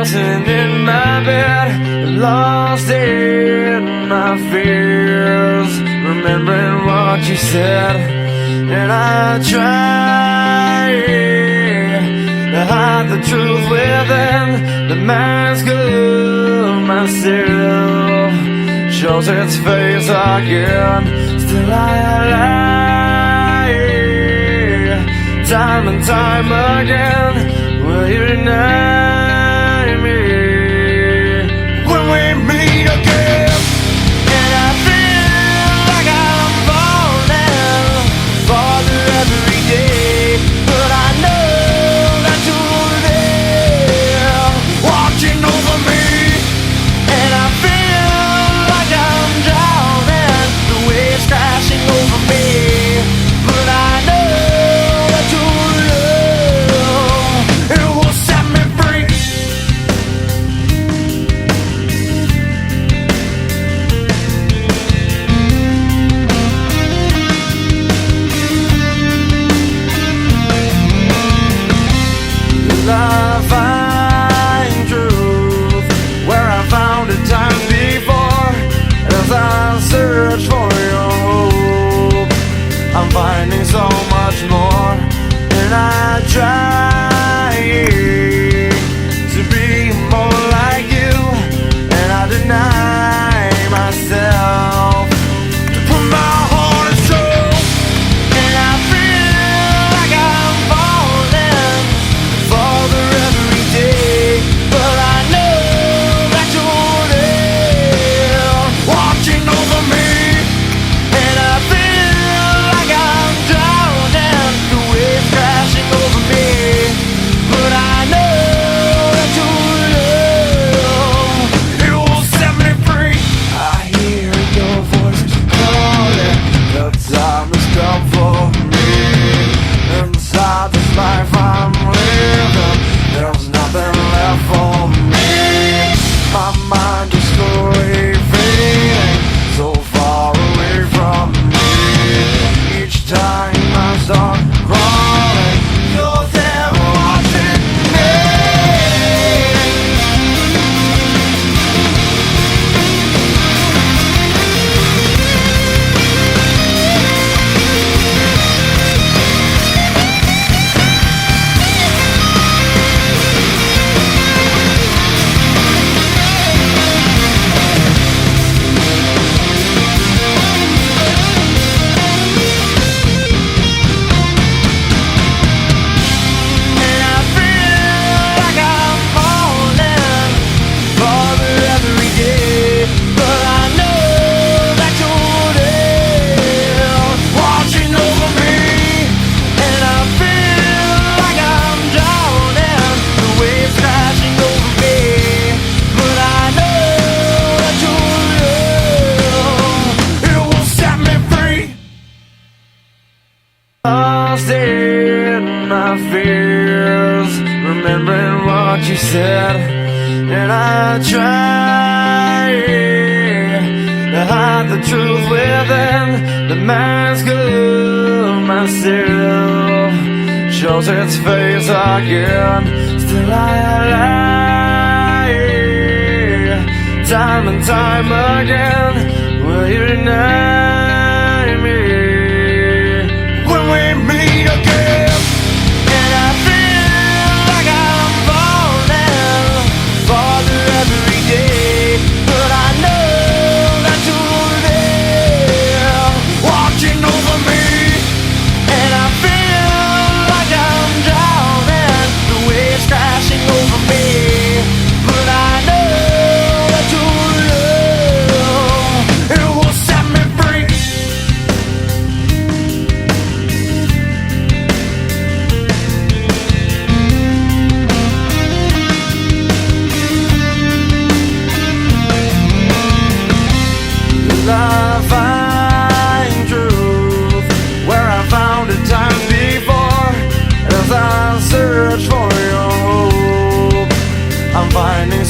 tossing in my bed, lost in my fears, remembering what you said. And I try to hide the truth within the mask of myself, shows its face again. Still I lie, time and time again. Will you deny me when we meet again? And I feel like I'm falling farther every day, but I know that you're there watching over me. And I feel like I'm drowning, the waves crashing over me, but I know that your love, it will set me free. I find truth where I found it time before. As I search for your hope, I'm finding so much more. And I try to be more like you, and I deny myself to put my heart and soul. And I feel like I'm falling farther every day, but I know that you're there watching over me. And I feel like I'm drowning, the waves crashing over me, but I know that your love, it will set me free. I hear your voice calling, the time has come for me. Inside this life I'm living, there's nothing left for me. My mind is slowly fading, so far away from me. Each time I start crawling, you're there watching me. And I feel like I'm falling farther every day, but I know that you're there watching over me. And I feel like I'm drowning, the waves crashing over me, but I know that your love, it will set me free. Lost in my fears, remembering what you said. And I try to hide the truth within the mask of myself, shows its face again. Still I lie, time and time again. Will you deny me when we meet again? And I feel like I'm falling farther every day, but I know that you're there watching over me. And I feel like I'm drowning, the waves crashing over me, but I know that your love, it will set me free. I find truth where I found it time before. As I search for your hope, I'm finding